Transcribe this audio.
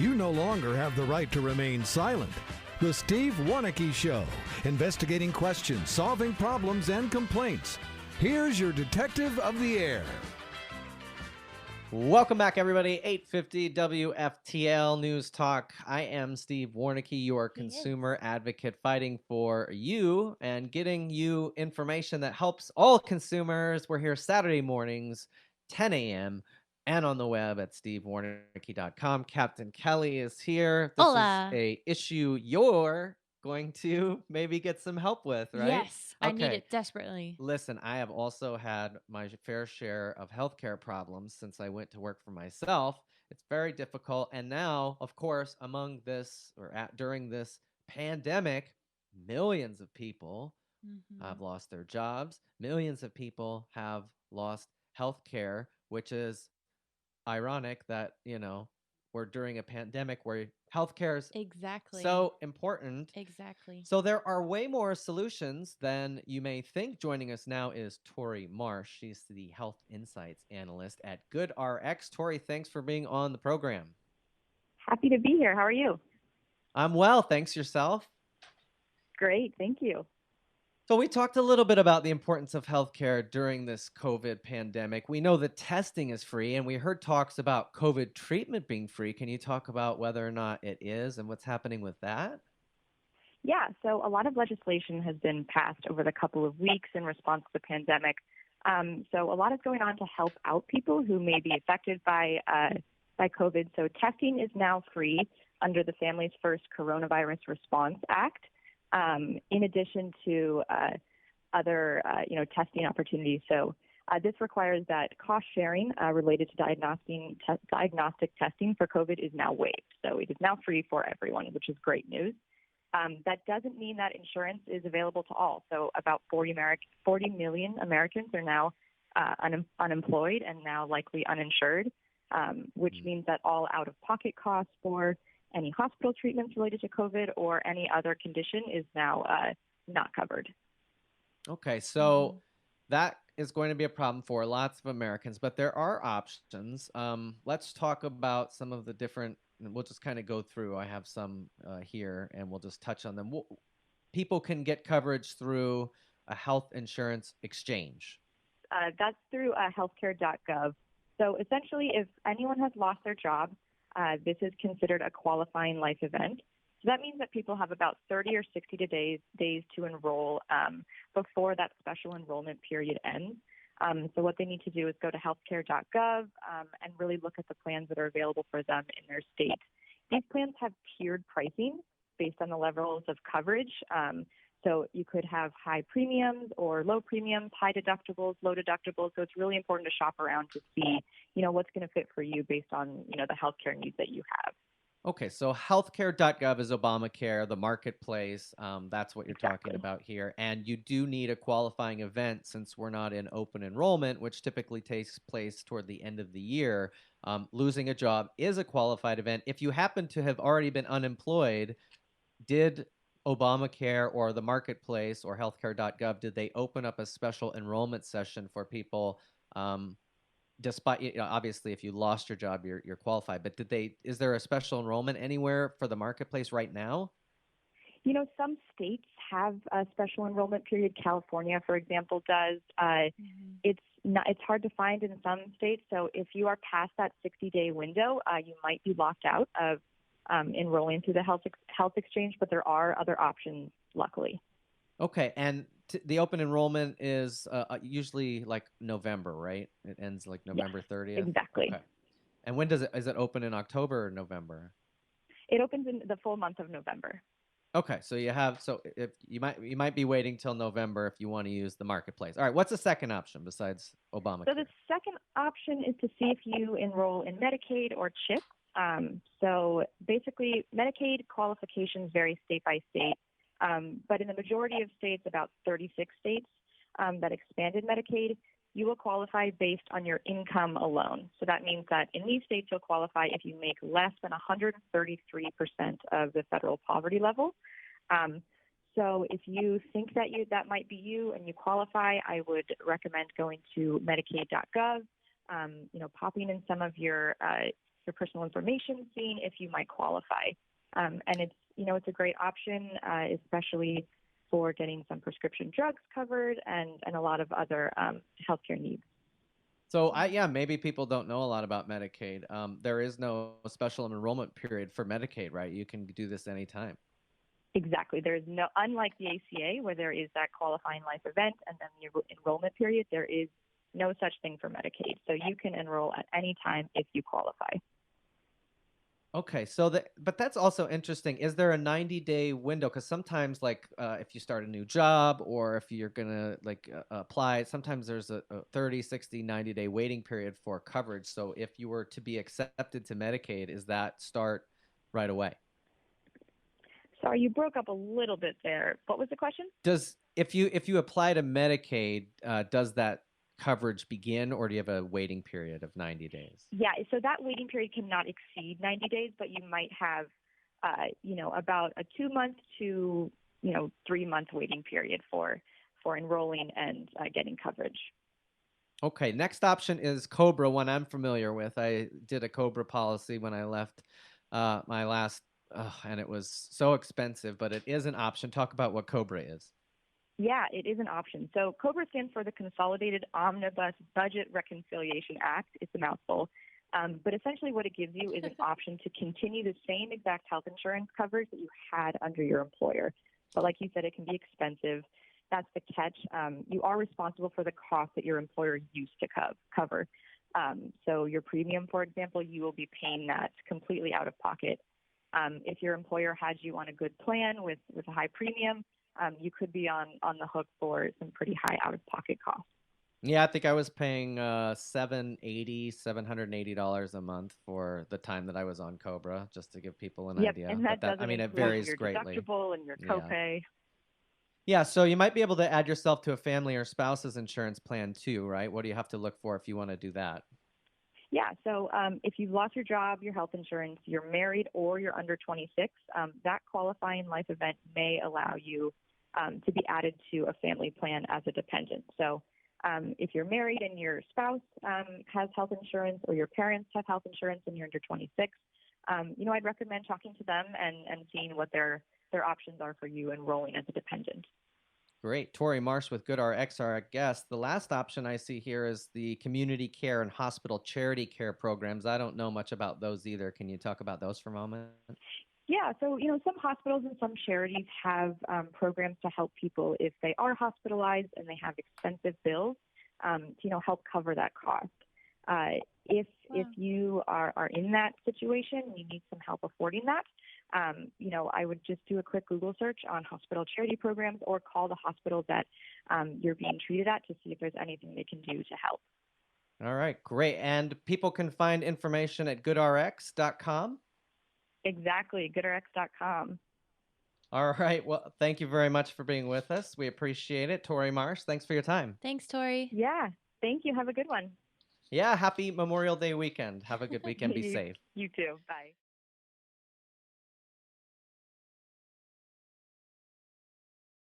You no longer have the right to remain silent. The Steve Warneke Show, investigating questions, solving problems, and complaints. Here's your detective of the air. Welcome back, everybody. 850 WFTL News Talk. I am Steve Warneke, your consumer advocate, fighting for you and getting you information that helps all consumers. We're here Saturday mornings, 10 a.m., and on the web at stevewarneke.com. Captain Kelly is here. This Hola. is a issue you're going to maybe get some help with, right? Yes, I need it desperately. Listen, I have also had my fair share of healthcare problems since I went to work for myself. It's very difficult. And now, of course, during this pandemic, millions of people have lost their jobs. Millions of people have lost healthcare, which is ironic that, we're during a pandemic where healthcare is so important. Exactly. So there are way more solutions than you may think. Joining us now is Tori Marsh. She's the Health Insights Analyst at GoodRX. Tori, thanks for being on the program. Happy to be here. How are you? I'm well. Thanks. Yourself? Great. Thank you. So we talked a little bit about the importance of healthcare during this COVID pandemic. We know that testing is free, and we heard talks about COVID treatment being free. Can you talk about whether or not it is and what's happening with that? Yeah, so a lot of legislation has been passed over the couple of weeks in response to the pandemic. So a lot is going on to help out people who may be affected by COVID. So testing is now free under the Families First Coronavirus Response Act, in addition to other testing opportunities. So this requires that cost sharing related to diagnostic testing for COVID is now waived. So it is now free for everyone, which is great news. That doesn't mean that insurance is available to all. So about 40 million Americans are now unemployed and now likely uninsured, which means that all out-of-pocket costs for any hospital treatments related to COVID or any other condition is now not covered. Okay, so that is going to be a problem for lots of Americans, but there are options. Let's talk about some of the different. We'll just kind of go through. I have some here, and we'll just touch on them. People can get coverage through a health insurance exchange. That's through healthcare.gov. So essentially, if anyone has lost their job, this is considered a qualifying life event. So that means that people have about 30 or 60 days to enroll before that special enrollment period ends. So what they need to do is go to healthcare.gov and really look at the plans that are available for them in their state. These plans have tiered pricing based on the levels of coverage. So you could have high premiums or low premiums, high deductibles, low deductibles. So it's really important to shop around to see, what's going to fit for you based on, the healthcare needs that you have. Okay, so healthcare.gov is Obamacare, the marketplace. That's what you're talking about here. And you do need a qualifying event since we're not in open enrollment, which typically takes place toward the end of the year. Losing a job is a qualified event. If you happen to have already been unemployed, did Obamacare or the marketplace or healthcare.gov, did they open up a special enrollment session for people? Despite, obviously, if you lost your job, you're qualified. But is there a special enrollment anywhere for the marketplace right now? Some states have a special enrollment period. California, for example, does. It's hard to find in some states. So if you are past that 60-day window, you might be locked out of enrolling through the health exchange. But there are other options, luckily. Okay, and the open enrollment is usually like November, right? It ends like November 30th? Exactly. Okay. And when is it open, in October or November? It opens in the full month of November. Okay, so if you might be waiting till November if you want to use the marketplace. All right, what's the second option besides Obamacare? So the second option is to see if you enroll in Medicaid or CHIP. So basically, Medicaid qualifications vary state by state. But in the majority of states, about 36 states that expanded Medicaid, you will qualify based on your income alone. So that means that in these states, you'll qualify if you make less than 133% of the federal poverty level. So if you think that might be you and you qualify, I would recommend going to Medicaid.gov, popping in some of your your personal information seen if you might qualify. And it's a great option, especially for getting some prescription drugs covered and a lot of other healthcare needs. So maybe people don't know a lot about Medicaid. There is no special enrollment period for Medicaid, right? You can do this anytime. Exactly. There's no, unlike the ACA, where there is that qualifying life event and then the enrollment period, there is no such thing for Medicaid. So you can enroll at any time if you qualify. Okay, but that's also interesting. Is there a 90-day window? Because sometimes, if you start a new job or if you're gonna apply, sometimes there's a 30, 60, 90-day waiting period for coverage. So if you were to be accepted to Medicaid, is that start right away? Sorry, you broke up a little bit there. What was the question? If you apply to Medicaid, does that coverage begin, or do you have a waiting period of 90 days? Yeah, so that waiting period cannot exceed 90 days, but you might have, about a 2-month to 3-month waiting period for enrolling and getting coverage. Okay, next option is Cobra, one I'm familiar with. I did a Cobra policy when I left my last, and it was so expensive, but it is an option. Talk about what Cobra is. Yeah, it is an option. So Cobra stands for the Consolidated Omnibus Budget Reconciliation Act. It's a mouthful. But essentially what it gives you is an option to continue the same exact health insurance coverage that you had under your employer. But like you said, it can be expensive. That's the catch. You are responsible for the cost that your employer used to cover. So your premium, for example, you will be paying that completely out of pocket. If your employer has you on a good plan with a high premium, you could be on the hook for some pretty high out-of-pocket costs. Yeah, I think I was paying $780 a month for the time that I was on Cobra, just to give people an idea. And that doesn't it varies your greatly. Deductible and your copay. Yeah, so you might be able to add yourself to a family or spouse's insurance plan too, right? What do you have to look for if you want to do that? Yeah, so if you've lost your job, your health insurance, you're married, or you're under 26, that qualifying life event may allow you to be added to a family plan as a dependent. So if you're married and your spouse has health insurance, or your parents have health insurance and you're under 26, I'd recommend talking to them and seeing what their options are for you enrolling as a dependent. Great. Tori Marsh with GoodRX, our guest. The last option I see here is the community care and hospital charity care programs. I don't know much about those either. Can you talk about those for a moment? Yeah, so, some hospitals and some charities have programs to help people if they are hospitalized and they have expensive bills, to, help cover that cost. If you are in that situation and you need some help affording that, I would just do a quick Google search on hospital charity programs or call the hospital that you're being treated at to see if there's anything they can do to help. All right, great. And people can find information at GoodRX.com? Exactly, GoodRX.com. All right. Well, thank you very much for being with us. We appreciate it. Tori Marsh, thanks for your time. Thanks, Tori. Yeah, thank you. Have a good one. Yeah, happy Memorial Day weekend. Have a good weekend. Be safe. You too. Bye.